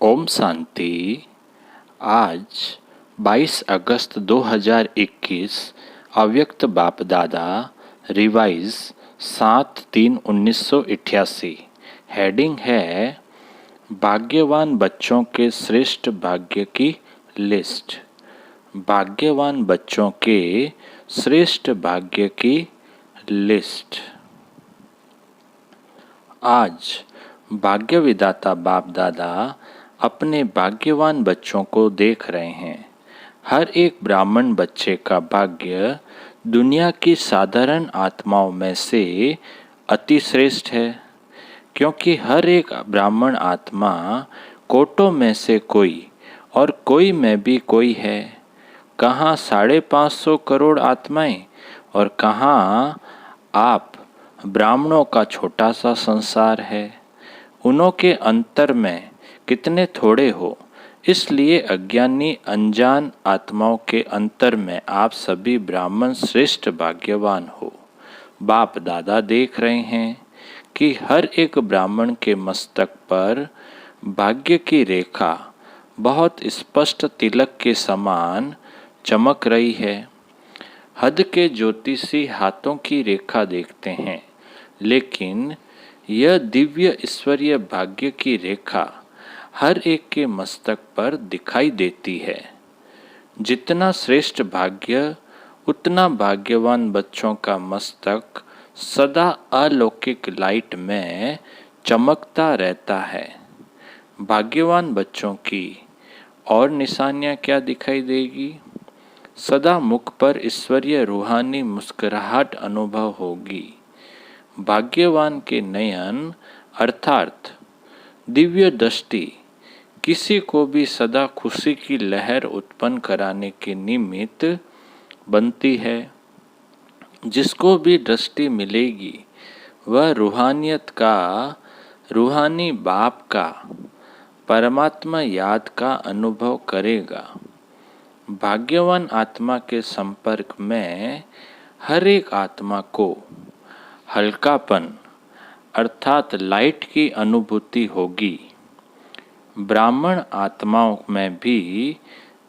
ओम शांति। आज 22 अगस्त 2021 अव्यक्त बाप दादा रिवाइज 7/3/1988। हेडिंग है भाग्यवान बच्चों के श्रेष्ठ भाग्य की लिस्ट। भाग्यवान बच्चों के श्रेष्ठ भाग्य की लिस्ट। आज भाग्य विधाता बाप दादा अपने भाग्यवान बच्चों को देख रहे हैं। हर एक ब्राह्मण बच्चे का भाग्य दुनिया की साधारण आत्माओं में से अति श्रेष्ठ है, क्योंकि हर एक ब्राह्मण आत्मा कोटों में से कोई और कोई में भी कोई है। कहाँ 550 करोड़ आत्माएं और कहाँ आप ब्राह्मणों का छोटा सा संसार है। उनों के अंतर में कितने थोड़े हो, इसलिए अज्ञानी अनजान आत्माओं के अंतर में आप सभी ब्राह्मण श्रेष्ठ भाग्यवान हो। बाप दादा देख रहे हैं कि हर एक ब्राह्मण के मस्तक पर भाग्य की रेखा बहुत स्पष्ट तिलक के समान चमक रही है। हद के ज्योतिषी हाथों की रेखा देखते हैं, लेकिन यह दिव्य ईश्वरीय भाग्य की रेखा हर एक के मस्तक पर दिखाई देती है। जितना श्रेष्ठ भाग्य, उतना भाग्यवान बच्चों का मस्तक सदा अलौकिक लाइट में चमकता रहता है। भाग्यवान बच्चों की और निशानियाँ क्या दिखाई देगी? सदा मुख पर ईश्वरीय रूहानी मुस्कुराहट अनुभव होगी। भाग्यवान के नयन अर्थात दिव्य दृष्टि किसी को भी सदा खुशी की लहर उत्पन्न कराने के निमित्त बनती है। जिसको भी दृष्टि मिलेगी वह रूहानियत का, रूहानी बाप का, परमात्मा याद का अनुभव करेगा। भाग्यवान आत्मा के संपर्क में हर एक आत्मा को हल्कापन अर्थात लाइट की अनुभूति होगी। ब्राह्मण आत्माओं में भी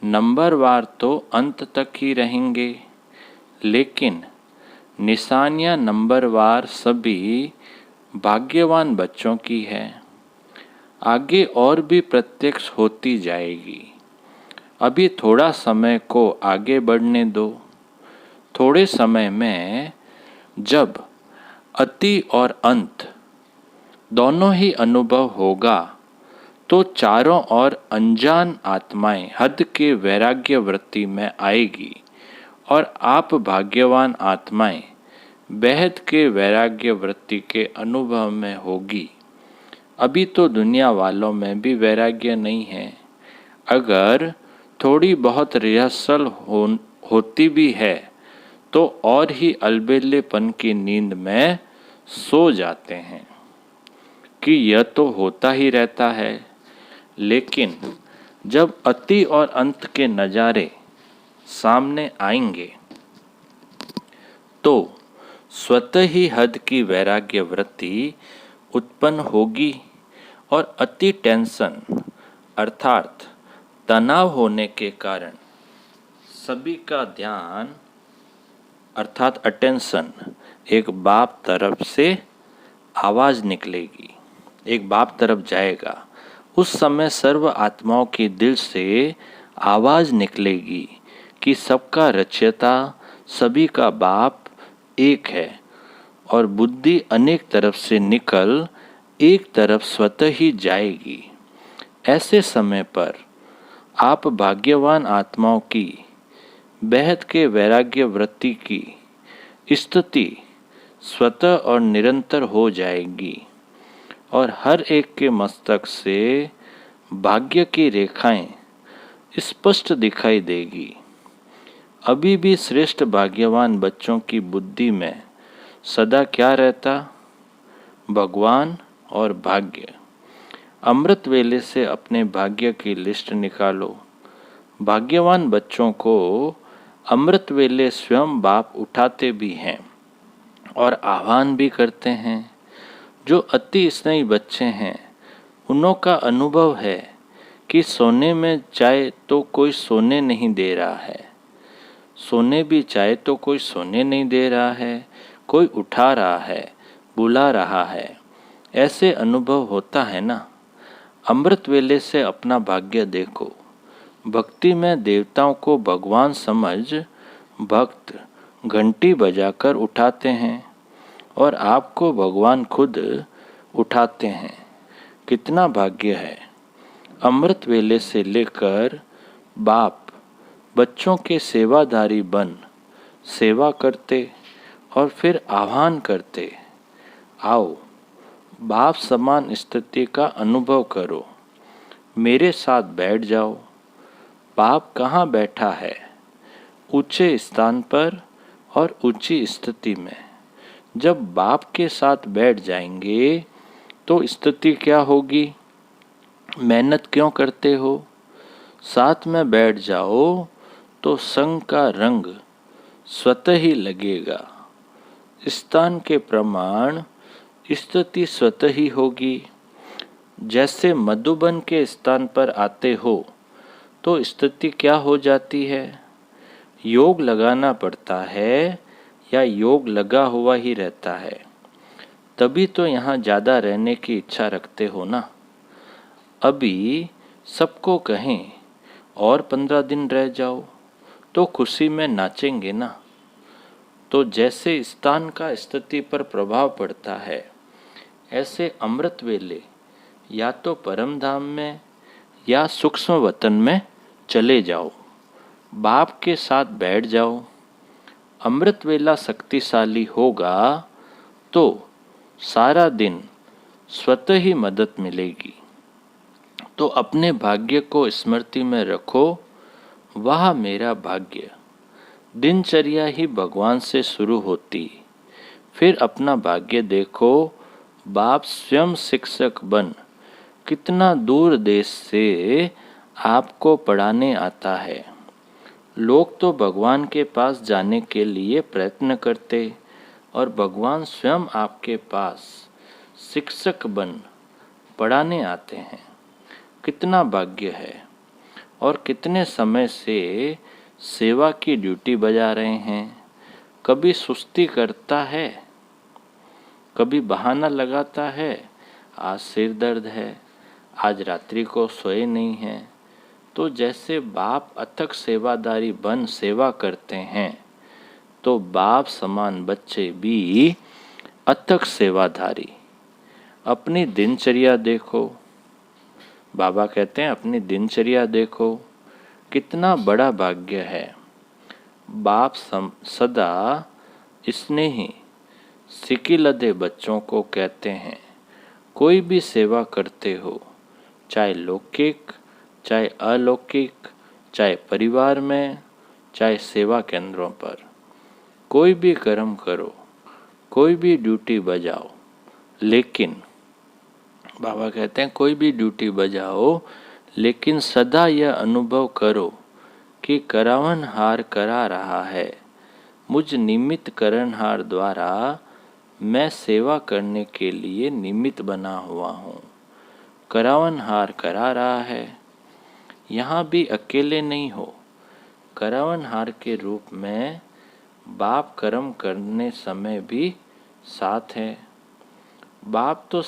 नंबरवार तो अंत तक ही रहेंगे, लेकिन निशानियां नंबरवार सभी भाग्यवान बच्चों की है। आगे और भी प्रत्यक्ष होती जाएगी। अभी थोड़ा समय को आगे बढ़ने दो। थोड़े समय में जब अति और अंत दोनों ही अनुभव होगा, तो चारों ओर अनजान आत्माएं हद के वैराग्य वृत्ति में आएगी और आप भाग्यवान आत्माएं बेहद के वैराग्य वृत्ति के अनुभव में होगी। अभी तो दुनिया वालों में भी वैराग्य नहीं है। अगर थोड़ी बहुत रिहर्सल होती भी है तो और ही अलबेलेपन की नींद में सो जाते हैं कि यह तो होता ही रहता है। लेकिन जब अति और अंत के नज़ारे सामने आएंगे तो स्वतः ही हद की वैराग्य वृत्ति उत्पन्न होगी और अति टेंशन अर्थात तनाव होने के कारण सभी का ध्यान अर्थात अटेंशन एक बाप तरफ से आवाज़ निकलेगी, एक बाप तरफ जाएगा। उस समय सर्व आत्माओं के दिल से आवाज़ निकलेगी कि सबका रचयिता, सभी का बाप एक है और बुद्धि अनेक तरफ से निकल एक तरफ स्वतः ही जाएगी। ऐसे समय पर आप भाग्यवान आत्माओं की बेहद के वैराग्य वृत्ति की स्थिति स्वतः और निरंतर हो जाएगी और हर एक के मस्तक से भाग्य की रेखाएं स्पष्ट दिखाई देगी। अभी भी श्रेष्ठ भाग्यवान बच्चों की बुद्धि में सदा क्या रहता? भगवान और भाग्य। अमृत वेले से अपने भाग्य की लिस्ट निकालो। भाग्यवान बच्चों को अमृत वेले स्वयं बाप उठाते भी हैं और आह्वान भी करते हैं। जो अति स्नेही बच्चे हैं, उनों का अनुभव है कि सोने में चाहे तो कोई सोने नहीं दे रहा है, सोने भी चाहे तो कोई सोने नहीं दे रहा है, कोई उठा रहा है, बुला रहा है, ऐसे अनुभव होता है ना। अमृत वेले से अपना भाग्य देखो। भक्ति में देवताओं को भगवान समझ भक्त घंटी बजाकर उठाते हैं और आपको भगवान खुद उठाते हैं। कितना भाग्य है। अमृत वेले से लेकर बाप बच्चों के सेवादारी बन सेवा करते और फिर आह्वान करते, आओ बाप समान स्थिति का अनुभव करो, मेरे साथ बैठ जाओ। बाप कहाँ बैठा है? ऊंचे स्थान पर और ऊंची स्थिति में। जब बाप के साथ बैठ जाएंगे तो स्थिति क्या होगी? मेहनत क्यों करते हो? साथ में बैठ जाओ तो संग का रंग स्वतः ही लगेगा। स्थान के प्रमाण स्थिति स्वतः ही होगी। जैसे मधुबन के स्थान पर आते हो तो स्थिति क्या हो जाती है? योग लगाना पड़ता है या योग लगा हुआ ही रहता है? तभी तो यहाँ ज़्यादा रहने की इच्छा रखते हो ना। अभी सबको कहें और 15 दिन रह जाओ तो खुशी में नाचेंगे ना। तो जैसे स्थान का स्थिति पर प्रभाव पड़ता है, ऐसे अमृत वेले या तो परम धाम में या सूक्ष्म वतन में चले जाओ, बाप के साथ बैठ जाओ। अमृत वेला शक्तिशाली होगा तो सारा दिन स्वतः ही मदद मिलेगी। तो अपने भाग्य को स्मृति में रखो, वह मेरा भाग्य। दिनचर्या ही भगवान से शुरू होती। फिर अपना भाग्य देखो, बाप स्वयं शिक्षक बन कितना दूर देश से आपको पढ़ाने आता है। लोग तो भगवान के पास जाने के लिए प्रयत्न करते और भगवान स्वयं आपके पास शिक्षक बन पढ़ाने आते हैं। कितना भाग्य है। और कितने समय से सेवा की ड्यूटी बजा रहे हैं। कभी सुस्ती करता है, कभी बहाना लगाता है, आज सिर दर्द है, आज रात्रि को सोए नहीं हैं। तो जैसे बाप अथक सेवादारी बन सेवा करते हैं, तो बाप समान बच्चे भी अथक सेवाधारी। अपनी दिनचर्या देखो। बाबा कहते हैं अपनी दिनचर्या देखो, कितना बड़ा भाग्य है। बाप सदा स्नेही सिकिलधे बच्चों को कहते हैं, कोई भी सेवा करते हो, चाहे लौकिक चाहे अलौकिक, चाहे परिवार में चाहे सेवा केंद्रों पर, कोई भी कर्म करो, कोई भी ड्यूटी बजाओ, लेकिन बाबा कहते हैं कोई भी ड्यूटी बजाओ, लेकिन सदा यह अनुभव करो कि करावनहार करा रहा है। मुझ निमित्त करणहार द्वारा मैं सेवा करने के लिए निमित्त बना हुआ हूँ। करावनहार करा रहा है। यहाँ भी अकेले नहीं हो। करावनहार के रूप में बाप कर्म करने समय भी साथ है। आप तो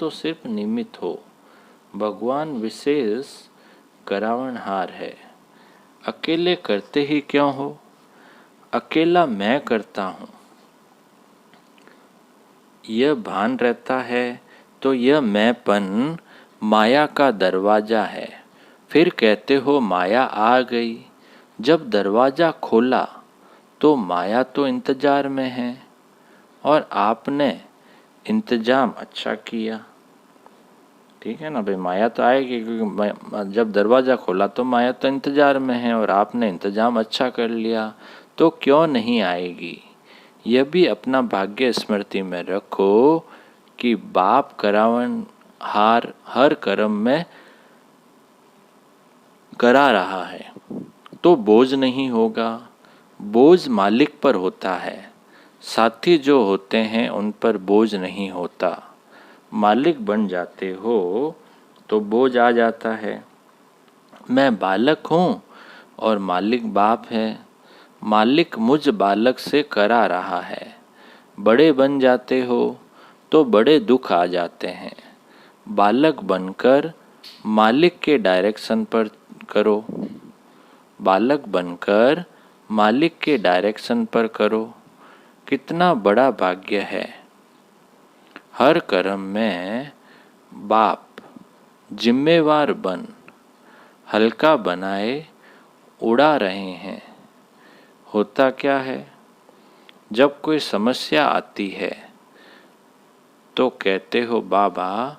सिर्फ निमित्त हो। भगवान विशेष करावनहार है। अकेले करते ही क्यों हो? अकेला मैं करता हूँ, यह भान रहता है तो यह मैंपन माया का दरवाजा है। फिर कहते हो माया आ गई। जब दरवाजा खोला तो माया तो इंतजार में है और आपने इंतजाम अच्छा किया। ठीक है ना भाई, माया तो आएगी क्योंकि जब दरवाजा खोला तो माया तो इंतजार में है और आपने इंतजाम अच्छा कर लिया, तो क्यों नहीं आएगी। यह भी अपना भाग्य स्मृति में रखो कि बाप करावन हार हर कर्म में करा रहा है, तो बोझ नहीं होगा। बोझ मालिक पर होता है, साथी जो होते हैं उन पर बोझ नहीं होता। मालिक बन जाते हो तो बोझ आ जाता है। मैं बालक हूँ और मालिक बाप है। मालिक मुझ बालक से करा रहा है। बड़े बन जाते हो तो बड़े दुख आ जाते हैं। बालक बनकर मालिक के डायरेक्शन पर करो। बालक बनकर मालिक के डायरेक्शन पर करो। कितना बड़ा भाग्य है। हर कर्म में बाप जिम्मेवार बन हल्का बनाए उड़ा रहे हैं। होता क्या है, जब कोई समस्या आती है तो कहते हो बाबा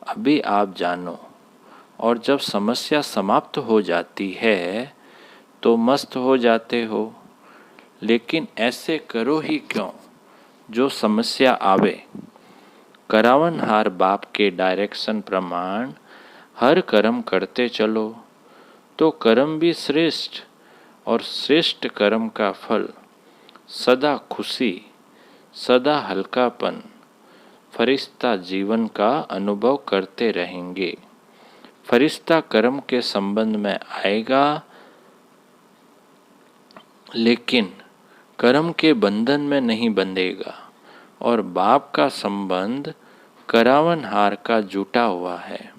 अभी आप जानो, और जब समस्या समाप्त हो जाती है तो मस्त हो जाते हो। लेकिन ऐसे करो ही क्यों जो समस्या आवे। करावनहार बाप के डायरेक्शन प्रमाण हर कर्म करते चलो तो कर्म भी श्रेष्ठ, और श्रेष्ठ कर्म का फल सदा खुशी, सदा हल्कापन, फरिश्ता जीवन का अनुभव करते रहेंगे। फरिश्ता कर्म के संबंध में आएगा, लेकिन कर्म के बंधन में नहीं बंधेगा। और बाप का संबंध करावनहार का जुटा हुआ है।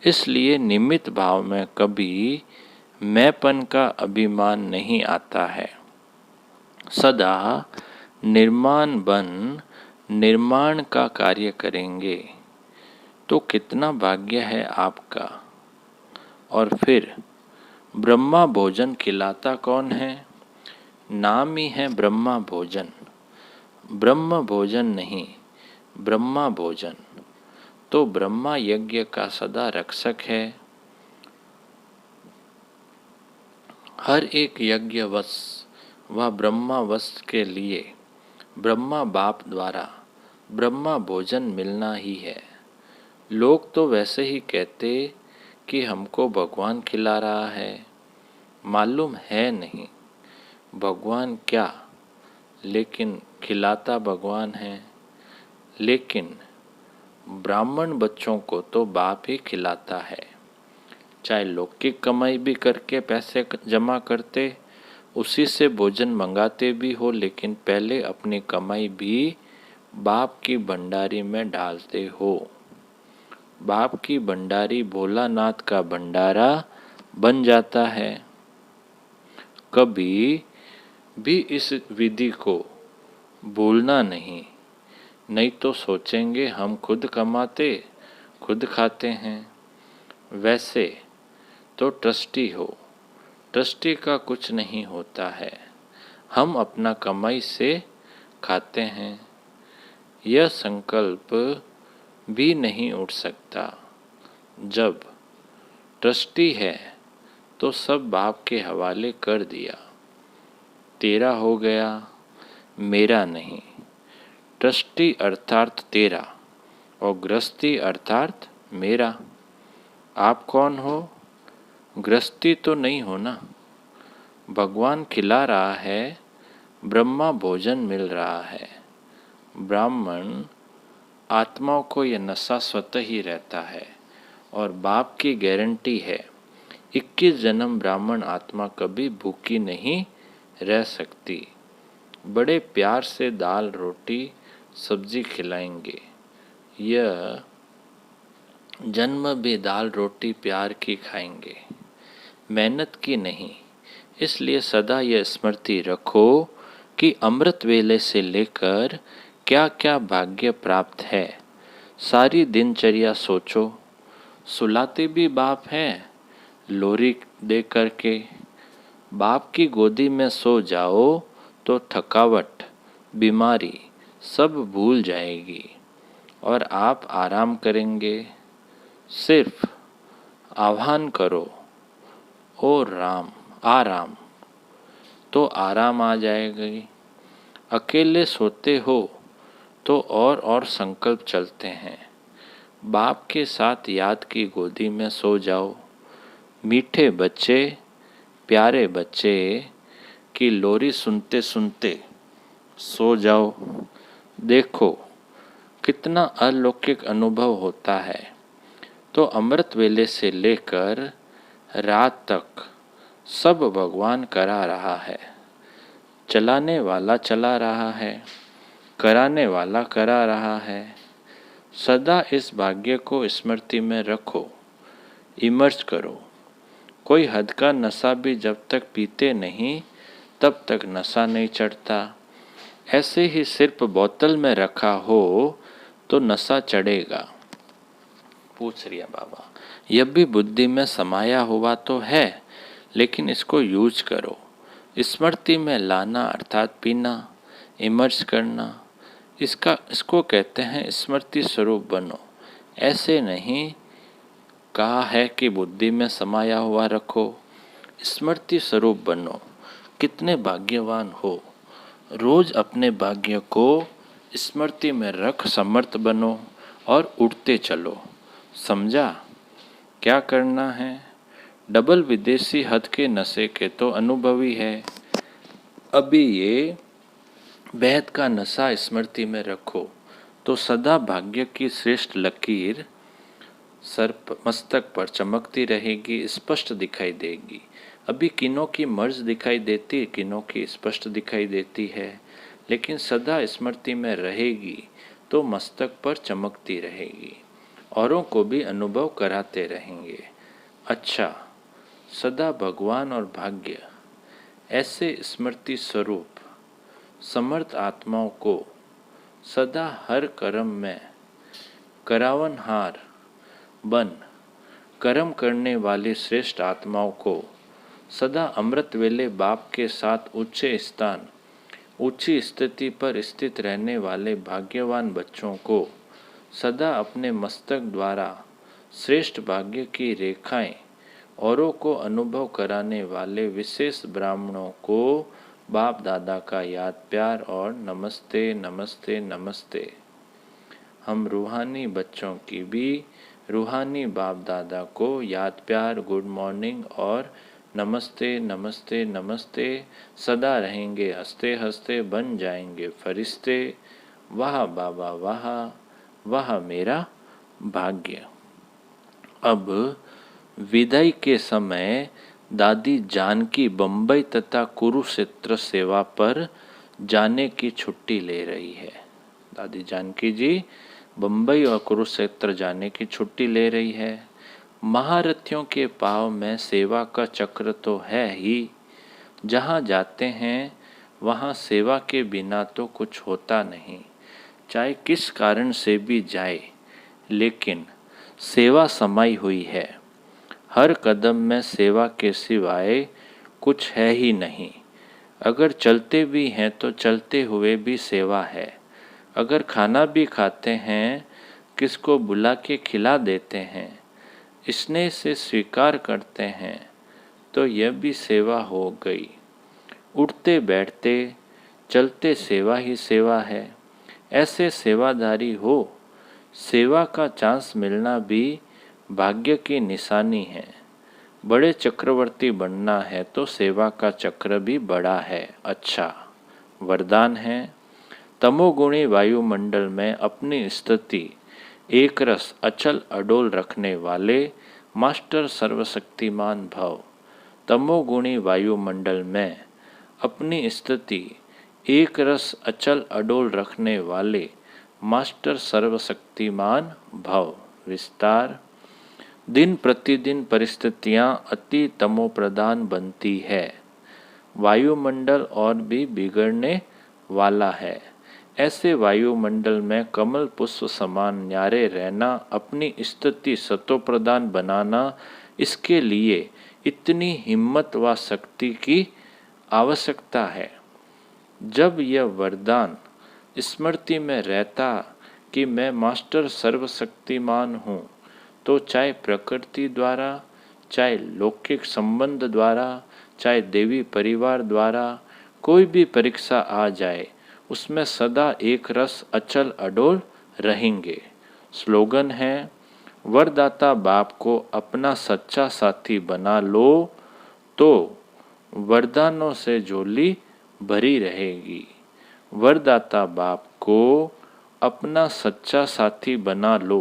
इसलिए निमित्त भाव में कभी मैंपन का अभिमान नहीं आता है। सदा निर्माण बन निर्माण का कार्य करेंगे तो कितना भाग्य है आपका। और फिर ब्रह्मा भोजन खिलाता कौन है। नाम ही है ब्रह्मा भोजन। ब्रह्म भोजन नहीं, ब्रह्मा भोजन। तो ब्रह्मा यज्ञ का सदा रक्षक है। हर एक यज्ञ वश व ब्रह्मा वश के लिए ब्रह्मा बाप द्वारा ब्रह्मा भोजन मिलना ही है। लोग तो वैसे ही कहते कि हमको भगवान खिला रहा है, मालूम है नहीं भगवान क्या, लेकिन खिलाता भगवान है। लेकिन ब्राह्मण बच्चों को तो बाप ही खिलाता है। चाहे लौकिक कमाई भी करके पैसे जमा करते, उसी से भोजन मंगाते भी हो, लेकिन पहले अपनी कमाई भी बाप की भंडारी में डालते हो। बाप की भंडारी भोलानाथ का भंडारा बन जाता है। कभी भी इस विधि को भूलना नहीं, नहीं तो सोचेंगे हम खुद कमाते खुद खाते हैं। वैसे तो ट्रस्टी हो, ट्रस्टी का कुछ नहीं होता है। हम अपना कमाई से खाते हैं। यह संकल्प भी नहीं उठ सकता। जब ट्रस्टी है तो सब बाप के हवाले कर दिया। तेरा हो गया, मेरा नहीं। ट्रस्टी अर्थात तेरा और गृहस्थी अर्थात मेरा। आप कौन हो, गृहस्थी तो नहीं हो ना। भगवान खिला रहा है, ब्रह्मा भोजन मिल रहा है। ब्राह्मण आत्माओं को यह नशा स्वतः ही रहता है और बाप की गारंटी है 21 जन्म ब्राह्मण आत्मा कभी भूखी नहीं रह सकती। बड़े प्यार से दाल रोटी सब्जी खिलाएंगे। यह जन्म भी दाल रोटी प्यार की खाएंगे, मेहनत की नहीं। इसलिए सदा यह स्मृति रखो कि अमृत वेले से लेकर क्या क्या भाग्य प्राप्त है। सारी दिनचर्या सोचो। सुलाते भी बाप है लोरी दे करके। बाप की गोदी में सो जाओ तो थकावट, बीमारी सब भूल जाएगी और आप आराम करेंगे। सिर्फ आह्वान करो, ओ राम आराम, तो आराम आ जाएगी। अकेले सोते हो तो और संकल्प चलते हैं। बाप के साथ याद की गोदी में सो जाओ। मीठे बच्चे, प्यारे बच्चे की लोरी सुनते सुनते सो जाओ। देखो कितना अलौकिक अनुभव होता है। तो अमृत वेले से लेकर रात तक सब भगवान करा रहा है। चलाने वाला चला रहा है, कराने वाला करा रहा है। सदा इस भाग्य को स्मृति में रखो, इमर्ज करो। कोई हद का नशा भी जब तक पीते नहीं तब तक नशा नहीं चढ़ता। ऐसे ही सिर्फ बोतल में रखा हो तो नशा चढ़ेगा। पूछ रिया बाबा, यह भी बुद्धि में समाया हुआ तो है, लेकिन इसको यूज करो। स्मृति में लाना अर्थात पीना, इमर्ज करना, इसको कहते हैं स्मृति स्वरूप बनो। ऐसे नहीं कहा है कि बुद्धि में समाया हुआ रखो, स्मृति स्वरूप बनो। कितने भाग्यवान हो। रोज अपने भाग्य को स्मृति में रख समर्थ बनो और उठते चलो। समझा क्या करना है? डबल विदेशी हद के नशे के तो अनुभवी है। अभी ये बेहद का नशा स्मृति में रखो तो सदा भाग्य की श्रेष्ठ लकीर सर मस्तक पर चमकती रहेगी, स्पष्ट दिखाई देगी। अभी किनों की मर्ज दिखाई देती, किनों की स्पष्ट दिखाई देती है, लेकिन सदा स्मृति में रहेगी तो मस्तक पर चमकती रहेगी, औरों को भी अनुभव कराते रहेंगे। अच्छा, सदा भगवान और भाग्य ऐसे स्मृति स्वरूप समर्थ आत्माओं को सदा हर कर्म में करावनहार बन कर्म करने वाली श्रेष्ठ आत्माओं को सदा अमृत वेले बाप के साथ ऊंचे स्थान, ऊंची स्थिति पर स्थित रहने वाले भाग्यवान बच्चों को सदा अपने मस्तक द्वारा श्रेष्ठ भाग्य की रेखाएं औरों को अनुभव कराने वाले विशेष ब्राह्मणों को बाप दादा का याद प्यार और नमस्ते नमस्ते नमस्ते। हम रूहानी बच्चों की भी रूहानी बाप दादा को याद प्यार, गुड मॉर्निंग और नमस्ते नमस्ते नमस्ते सदा रहेंगे। हंसते हंसते बन जाएंगे फरिश्ते। वाह बाबा वाह, वह मेरा भाग्य। अब विदाई के समय दादी जानकी बम्बई तथा कुरुक्षेत्र सेवा पर जाने की छुट्टी ले रही है। दादी जानकी जी बम्बई और कुरुक्षेत्र जाने की छुट्टी ले रही है। महारथियों के पाँव में सेवा का चक्र तो है ही। जहाँ जाते हैं वहाँ सेवा के बिना तो कुछ होता नहीं, चाहे किस कारण से भी जाए, लेकिन सेवा समाई हुई है। हर कदम में सेवा के सिवाय कुछ है ही नहीं। अगर चलते भी हैं तो चलते हुए भी सेवा है। अगर खाना भी खाते हैं, किसको बुला के खिला देते हैं, स्नेह से स्वीकार करते हैं, तो यह भी सेवा हो गई। उठते बैठते चलते सेवा ही सेवा है। ऐसे सेवादारी हो, सेवा का चांस मिलना भी भाग्य की निशानी है। बड़े चक्रवर्ती बनना है तो सेवा का चक्र भी बड़ा है। अच्छा, वरदान है। तमोगुणी वायुमंडल में अपनी स्थिति एक रस अचल अडोल रखने वाले मास्टर सर्वशक्तिमान भव। तमोगुणी वायुमंडल में अपनी स्थिति एक रस अचल अडोल रखने वाले मास्टर सर्वशक्तिमान भव। विस्तार। दिन प्रतिदिन परिस्थितियां अति तमोप्रधान बनती है। वायुमंडल और भी बिगड़ने वाला है। ऐसे वायुमंडल में कमल पुष्प समान न्यारे रहना, अपनी स्थिति सतोप्रधान बनाना, इसके लिए इतनी हिम्मत व शक्ति की आवश्यकता है। जब यह वरदान स्मृति में रहता कि मैं मास्टर सर्वशक्तिमान हूँ, तो चाहे प्रकृति द्वारा, चाहे लौकिक संबंध द्वारा, चाहे देवी परिवार द्वारा कोई भी परीक्षा आ जाए, उसमें सदा एक रस अचल अडोल रहेंगे। स्लोगन है, वरदाता बाप को अपना सच्चा साथी बना लो तो वरदानों से झोली भरी रहेगी। वरदाता बाप को अपना सच्चा साथी बना लो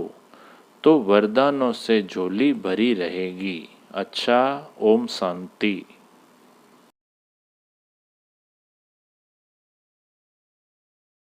तो वरदानों से झोली भरी रहेगी। अच्छा, ओम शांति।